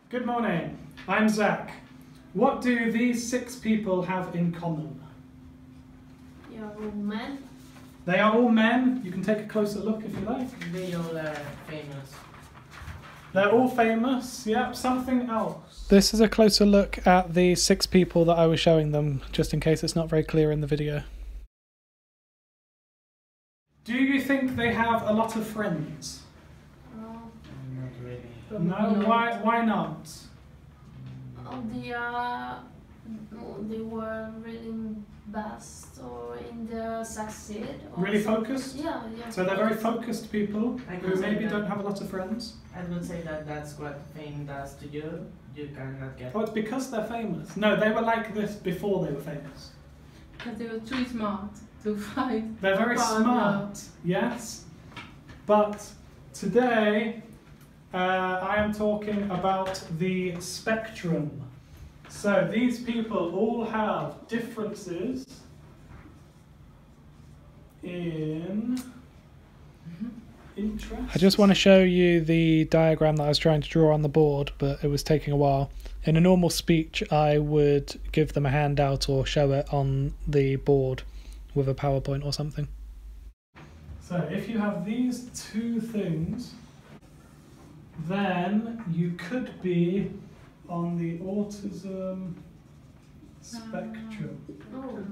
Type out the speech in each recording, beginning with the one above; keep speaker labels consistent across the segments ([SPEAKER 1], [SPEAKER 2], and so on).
[SPEAKER 1] Good morning, I'm Zach. What do these 6 people have in common?
[SPEAKER 2] They are all men.
[SPEAKER 1] They are all men. You can take a closer look if you like.
[SPEAKER 3] They all are famous.
[SPEAKER 1] They're all famous, yep. Something else. This is a closer look at the 6 people that I was showing them, just in case it's not very clear in the video. Do you think they have a lot of friends?
[SPEAKER 2] No.
[SPEAKER 3] Not really.
[SPEAKER 1] No? Why not?
[SPEAKER 2] They were really best or in the succeed. Or
[SPEAKER 1] Really
[SPEAKER 2] something.
[SPEAKER 1] focused?
[SPEAKER 2] Yeah.
[SPEAKER 1] So they're very focused people
[SPEAKER 3] I
[SPEAKER 1] who
[SPEAKER 3] can say
[SPEAKER 1] maybe
[SPEAKER 3] that.
[SPEAKER 1] don't have a lot of friends.
[SPEAKER 3] I would say that that's what fame does to you. You cannot get.
[SPEAKER 1] Oh, it's because they're famous. No, they were like this before they were famous.
[SPEAKER 4] Because they were too smart to fight.
[SPEAKER 1] They're very smart, yes. But today I am talking about the spectrum. So these people all have differences in interest. I just want to show you the diagram that I was trying to draw on the board, but it was taking a while. In a normal speech, I would give them a handout or show it on the board with a PowerPoint or something. So if you have these 2 things, then you could be on the autism spectrum.
[SPEAKER 2] Oh.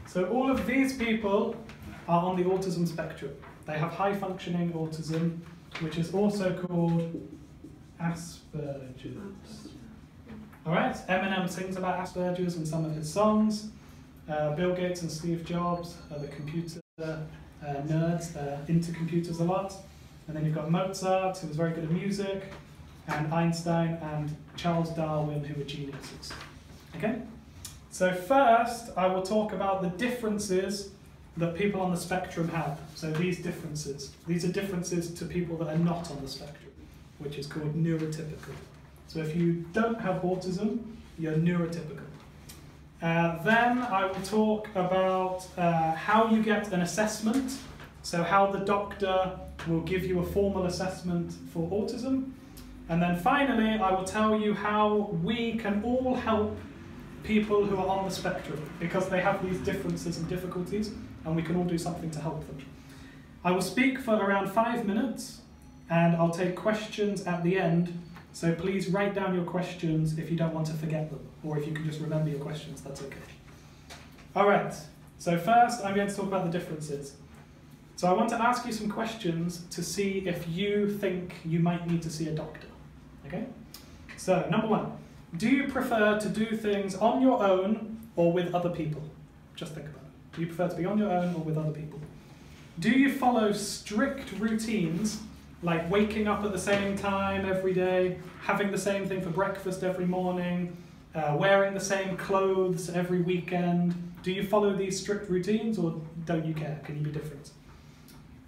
[SPEAKER 1] So all of these people are on the autism spectrum. They have high functioning autism, which is also called Aspergers. Alright, Eminem sings about Aspergers in some of his songs. Bill Gates and Steve Jobs are the computer nerds, they're into computers a lot. And then you've got Mozart, who was very good at music, and Einstein and Charles Darwin, who were geniuses. Okay? So first, I will talk about the differences that people on the spectrum have. So these differences. These are differences to people that are not on the spectrum, which is called neurotypical. So if you don't have autism, you're neurotypical. Then I will talk about how you get an assessment. So how the doctor will give you a formal assessment for autism. And then finally, I will tell you how we can all help people who are on the spectrum, because they have these differences and difficulties, and we can all do something to help them. I will speak for around 5 minutes, and I'll take questions at the end, so please write down your questions if you don't want to forget them, or if you can just remember your questions, that's okay. Alright, so first I'm going to talk about the differences. So I want to ask you some questions to see if you think you might need to see a doctor. Okay? So, number 1. Do you prefer to do things on your own or with other people? Just think about it. Do you prefer to be on your own or with other people? Do you follow strict routines, like waking up at the same time every day, having the same thing for breakfast every morning, wearing the same clothes every weekend? Do you follow these strict routines, or don't you care? Can you be different?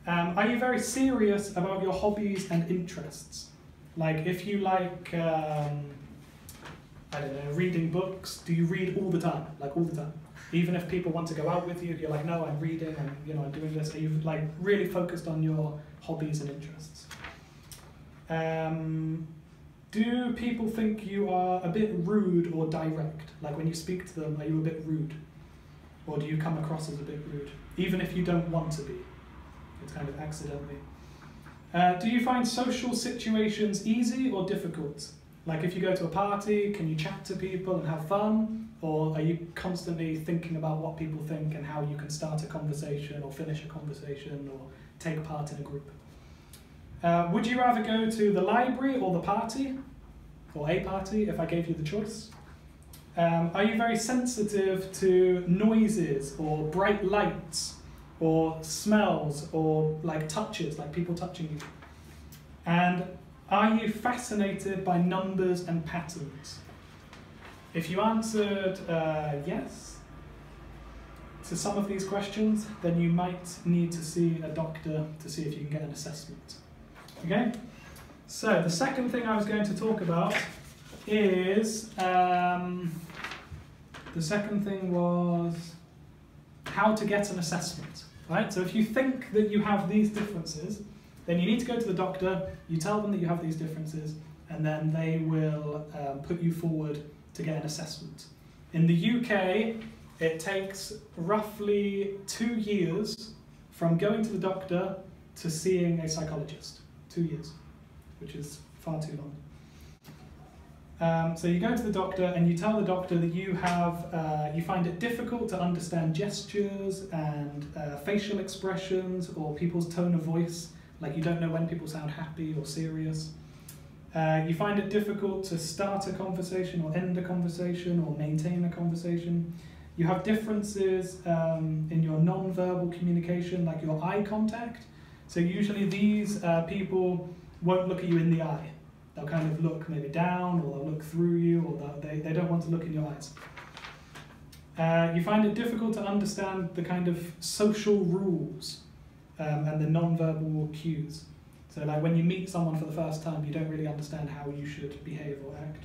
[SPEAKER 1] Are you very serious about your hobbies and interests? Like if you like, I don't know, reading books, do you read all the time? Like all the time? Even if people want to go out with you, you're like, no, I'm reading, I'm doing this. Are you like really focused on your hobbies and interests? Do people think you are a bit rude or direct? Like when you speak to them, are you a bit rude? Or do you come across as a bit rude? Even if you don't want to be. It's kind of accidentally. Do you find social situations easy or difficult? Like if you go to a party, can you chat to people and have fun? Or are you constantly thinking about what people think and how you can start a conversation or finish a conversation or take part in a group? Would you rather go to the library or the party? Or a party, if I gave you the choice? Are you very sensitive to noises or bright lights? Or smells, or like touches, like people touching you? And are you fascinated by numbers and patterns? If you answered yes to some of these questions, then you might need to see a doctor to see if you can get an assessment. Okay? So the second thing I was going to talk about is, the second thing was how to get an assessment. Right? So if you think that you have these differences, Then you need to go to the doctor, you tell them that you have these differences, and then they will put you forward to get an assessment. In the UK, it takes roughly 2 years from going to the doctor to seeing a psychologist. 2 years, which is far too long. So you go to the doctor and you tell the doctor that you find it difficult to understand gestures and facial expressions or people's tone of voice, like you don't know when people sound happy or serious. You find it difficult to start a conversation or end a conversation or maintain a conversation. You have differences in your non-verbal communication, like your eye contact. So usually these people won't look at you in the eye. They'll kind of look maybe down, or they'll look through you, or they don't want to look in your eyes. You find it difficult to understand the kind of social rules and the non-verbal cues. So like when you meet someone for the first time, you don't really understand how you should behave or act.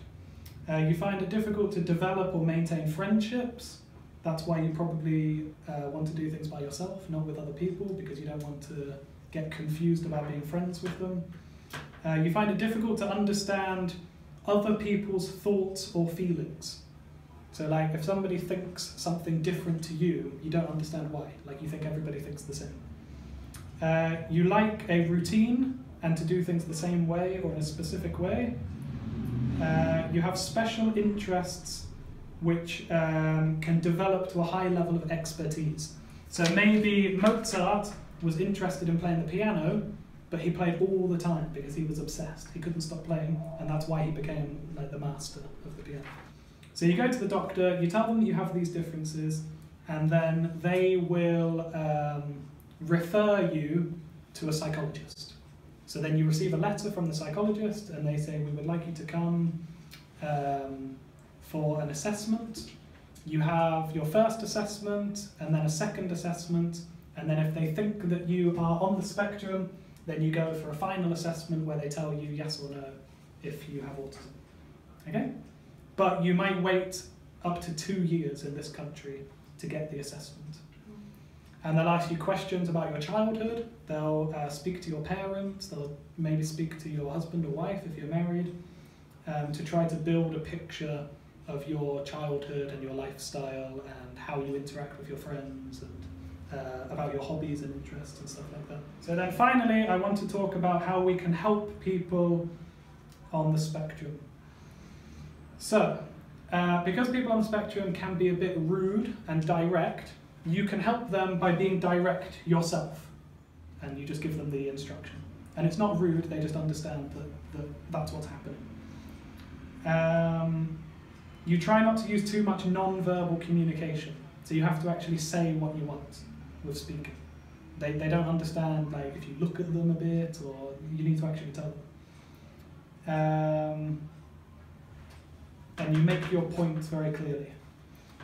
[SPEAKER 1] You find it difficult to develop or maintain friendships. That's why you probably want to do things by yourself, not with other people, because you don't want to get confused about being friends with them. You find it difficult to understand other people's thoughts or feelings. So like if somebody thinks something different to you, you don't understand why. Like you think everybody thinks the same. You like a routine and to do things the same way or in a specific way. You have special interests which can develop to a high level of expertise. So maybe Mozart was interested in playing the piano, but he played all the time because he was obsessed. He couldn't stop playing, and that's why he became like the master of the piano. So you go to the doctor, you tell them that you have these differences, and then they will refer you to a psychologist. So then you receive a letter from the psychologist, and they say, we would like you to come for an assessment. You have your first assessment, and then a second assessment, and then if they think that you are on the spectrum, then you go for a final assessment where they tell you yes or no if you have autism. Okay? But you might wait up to 2 years in this country to get the assessment. And they'll ask you questions about your childhood, they'll speak to your parents, they'll maybe speak to your husband or wife if you're married, to try to build a picture of your childhood and your lifestyle and how you interact with your friends and about your hobbies and interests and stuff like that. So then finally, I want to talk about how we can help people on the spectrum. So, because people on the spectrum can be a bit rude and direct, you can help them by being direct yourself. And you just give them the instruction. And it's not rude, they just understand that that's what's happening. You try not to use too much non-verbal communication. So you have to actually say what you want with speaking. They don't understand like if you look at them a bit, or you need to actually tell them. And you make your points very clearly.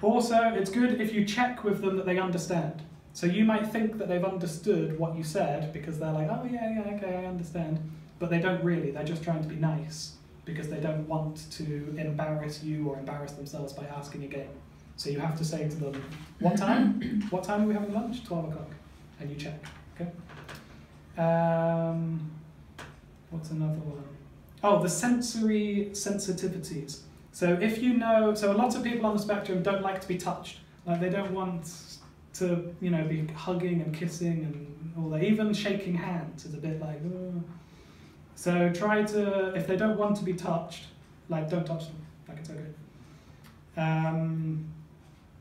[SPEAKER 1] Also, it's good if you check with them that they understand. So you might think that they've understood what you said because they're like, oh yeah, okay, I understand. But they don't really, they're just trying to be nice because they don't want to embarrass you or embarrass themselves by asking again. So you have to say to them, what time? What time are we having lunch? 12 o'clock. And you check, okay? What's another one? Oh, the sensory sensitivities. So if you know, so a lot of people on the spectrum don't like to be touched. Like they don't want to, you know, be hugging and kissing and all that. Even shaking hands is a bit like, oh. So try to, if they don't want to be touched, like don't touch them, like it's okay.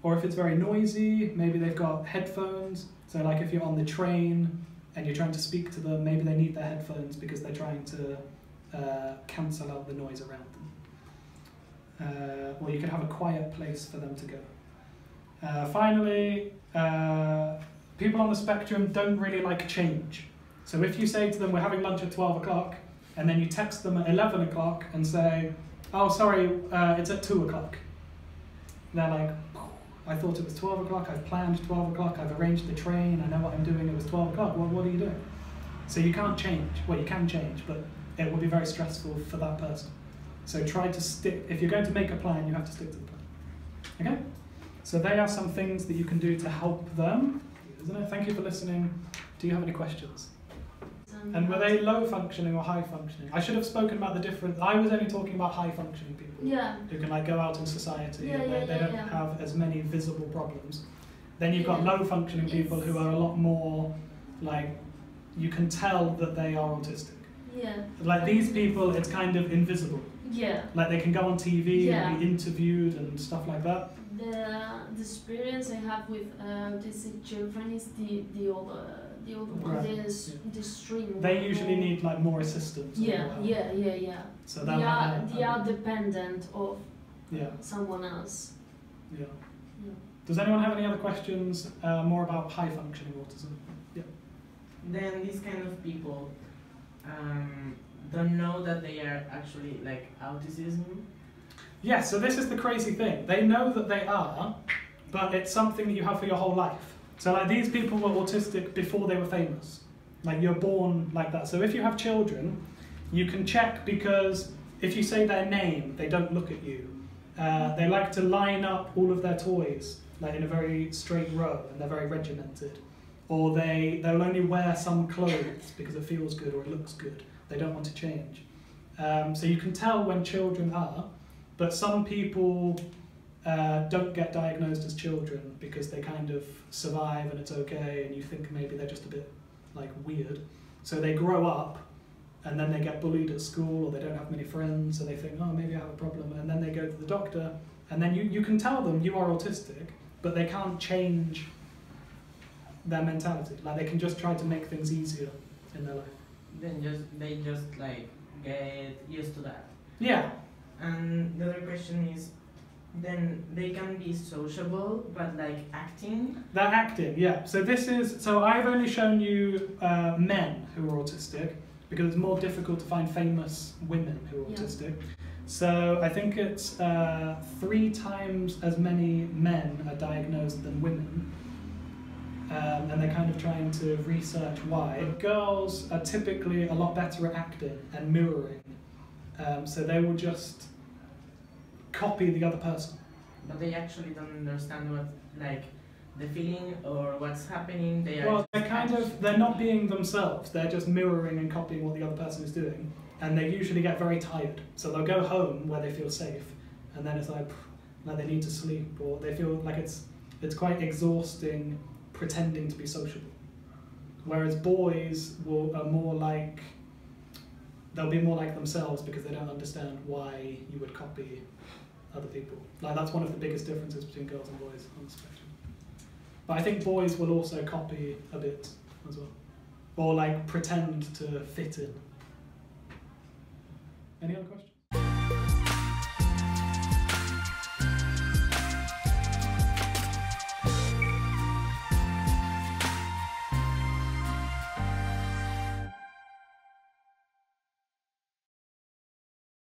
[SPEAKER 1] Or if it's very noisy, maybe they've got headphones. So like if you're on the train and you're trying to speak to them, maybe they need their headphones because they're trying to cancel out the noise around them. Or you could have a quiet place for them to go. Finally, people on the spectrum don't really like change. So if you say to them, we're having lunch at 12 o'clock, and then you text them at 11 o'clock and say, oh, sorry, it's at 2 o'clock. They're like, I thought it was 12 o'clock, I've planned 12 o'clock, I've arranged the train, I know what I'm doing, it was 12 o'clock, what are you doing? So you can't change. Well, you can change, but it will be very stressful for that person. So try to stick, if you're going to make a plan, you have to stick to the plan. Okay? So they are some things that you can do to help them, isn't it? Thank you for listening. Do you have any questions?
[SPEAKER 2] So
[SPEAKER 1] And were they low functioning or high functioning? I should have spoken about the difference. I was only talking about high functioning people.
[SPEAKER 2] Yeah.
[SPEAKER 1] Who can like go out in society
[SPEAKER 2] Yeah,
[SPEAKER 1] and
[SPEAKER 2] yeah,
[SPEAKER 1] they
[SPEAKER 2] yeah,
[SPEAKER 1] don't
[SPEAKER 2] yeah.
[SPEAKER 1] have as many visible problems. Then you've got
[SPEAKER 2] Yeah.
[SPEAKER 1] low functioning people who are a lot more like, you can tell that they are autistic.
[SPEAKER 2] Yeah.
[SPEAKER 1] Like these people, it's kind of invisible.
[SPEAKER 2] Yeah.
[SPEAKER 1] Like they can go on TV
[SPEAKER 2] Yeah.
[SPEAKER 1] and be interviewed and stuff like that.
[SPEAKER 2] The experience I have with autistic children is the older one,
[SPEAKER 1] Right.
[SPEAKER 2] the string.
[SPEAKER 1] They usually need like more assistance. or
[SPEAKER 2] Yeah,
[SPEAKER 1] whatever.
[SPEAKER 2] yeah.
[SPEAKER 1] So
[SPEAKER 2] They are dependent of
[SPEAKER 1] yeah,
[SPEAKER 2] someone else.
[SPEAKER 1] yeah.
[SPEAKER 2] Yeah.
[SPEAKER 1] Does anyone have any other questions more about high functioning autism? Yeah.
[SPEAKER 3] Then these kind of people don't know that they are actually like autism.
[SPEAKER 1] Yeah, so this is the crazy thing. They know that they are, but it's something that you have for your whole life. So like these people were autistic before they were famous. Like you're born like that. So if you have children, you can check because if you say their name, they don't look at you. They like to line up all of their toys like in a very straight row and they're very regimented. Or they'll only wear some clothes because it feels good or it looks good. They don't want to change. So you can tell when children are, but some people don't get diagnosed as children because they kind of survive and it's okay and you think maybe they're just a bit like weird. So they grow up and then they get bullied at school or they don't have many friends so they think, oh, maybe I have a problem, and then they go to the doctor and then you can tell them you are autistic, but they can't change their mentality. Like they can just try to make things easier in their life.
[SPEAKER 3] Then they just like get used to that.
[SPEAKER 1] Yeah.
[SPEAKER 3] And the other question is, then they can be sociable, but like acting.
[SPEAKER 1] They're acting, yeah. So I've only shown you men who are autistic because it's more difficult to find famous women who are autistic. So I think it's 3 times as many men are diagnosed than women. And they're kind of trying to research why. Girls are typically a lot better at acting and mirroring. So they will just copy the other person.
[SPEAKER 3] But they actually don't understand what, like, the feeling or what's happening. They are.
[SPEAKER 1] Well, they're not being themselves. They're just mirroring and copying what the other person is doing. And they usually get very tired. So they'll go home where they feel safe. And then it's like they need to sleep, or they feel like it's quite exhausting pretending to be sociable. Whereas boys are more like, they'll be more like themselves because they don't understand why you would copy other people. Like that's one of the biggest differences between girls and boys on the spectrum. But I think boys will also copy a bit as well. Or like pretend to fit in. Any other questions?